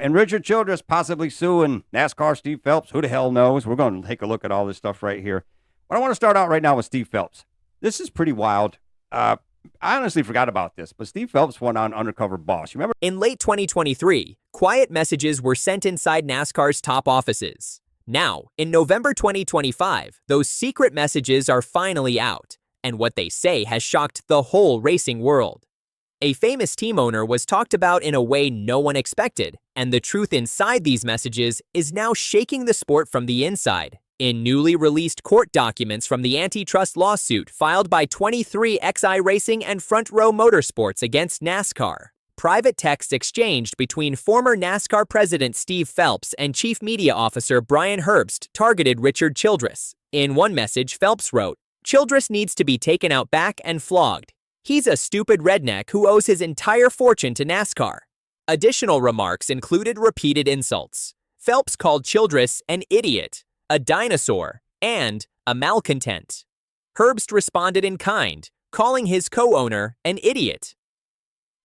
And Richard Childress possibly suing NASCAR Steve Phelps. Who the hell knows? We're going to take a look at all this stuff right here. But I want to start out right now with Steve Phelps. This is pretty wild. I honestly forgot about this, but Steve Phelps went on Undercover Boss. You remember? In late 2023, quiet messages were sent inside NASCAR's top offices. Now, in November 2025, those secret messages are finally out, and what they say has shocked the whole racing world. A famous team owner was talked about in a way no one expected, and the truth inside these messages is now shaking the sport from the inside. In newly released court documents from the Antitrust lawsuit filed by 23XI Racing and Front Row Motorsports against NASCAR, private texts exchanged between former NASCAR president Steve Phelps and chief media officer Brian Herbst targeted Richard Childress. In one message, Phelps wrote, "Childress needs to be taken out back and flogged. He's a stupid redneck who owes his entire fortune to NASCAR." Additional remarks included repeated insults. Phelps called Childress an idiot, a dinosaur, and a malcontent. Herbst responded in kind, calling his co-owner an idiot.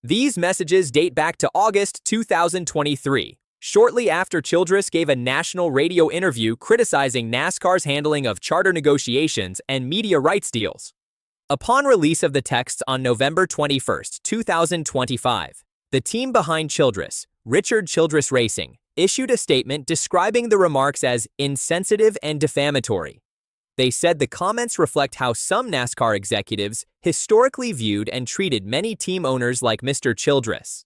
These messages date back to August 2023, shortly after Childress gave a national radio interview criticizing NASCAR's handling of charter negotiations and media rights deals. Upon release of the texts on November 21, 2025, the team behind Childress, Childress Racing, issued a statement describing the remarks as insensitive and defamatory. They said the comments reflect how some NASCAR executives historically viewed and treated many team owners like Mr. Childress.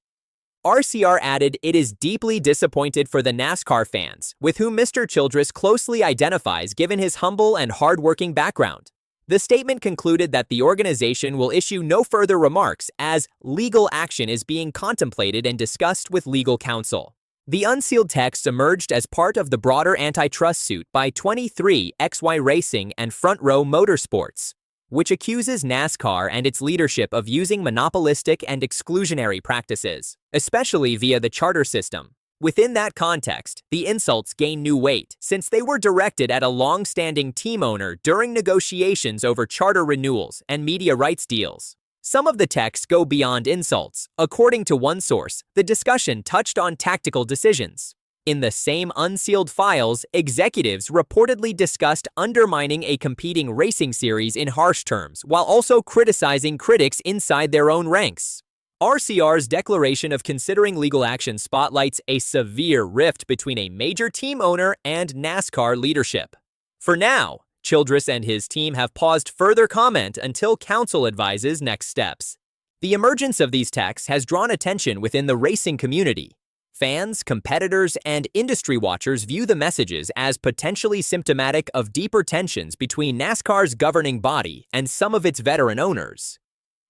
RCR added it is deeply disappointed for the NASCAR fans, with whom Mr. Childress closely identifies given his humble and hard-working background. The statement concluded that the organization will issue no further remarks as legal action is being contemplated and discussed with legal counsel. The unsealed texts emerged as part of the broader antitrust suit by 23XI Racing and Front Row Motorsports, which accuses NASCAR and its leadership of using monopolistic and exclusionary practices, especially via the charter system. Within that context, the insults gain new weight since they were directed at a long-standing team owner during negotiations over charter renewals and media rights deals. Some of the texts go beyond insults. According to one source, the discussion touched on tactical decisions. In the same unsealed files, executives reportedly discussed undermining a competing racing series in harsh terms while also criticizing critics inside their own ranks. RCR's declaration of considering legal action spotlights a severe rift between a major team owner and NASCAR leadership. For now, Childress and his team have paused further comment until counsel advises next steps. The emergence of these texts has drawn attention within the racing community. Fans, competitors, and industry watchers view the messages as potentially symptomatic of deeper tensions between NASCAR's governing body and some of its veteran owners.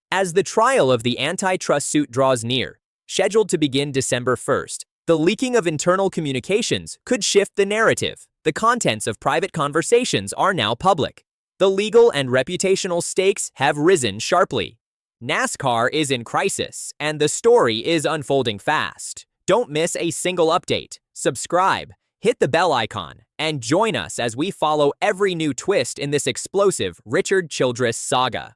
As the trial of the antitrust suit draws near, scheduled to begin December 1st, the leaking of internal communications could shift the narrative. The contents of private conversations are now public. The legal and reputational stakes have risen sharply. NASCAR is in crisis, and the story is unfolding fast. Don't miss a single update. Subscribe, hit the bell icon, and join us as we follow every new twist in this explosive Richard Childress saga.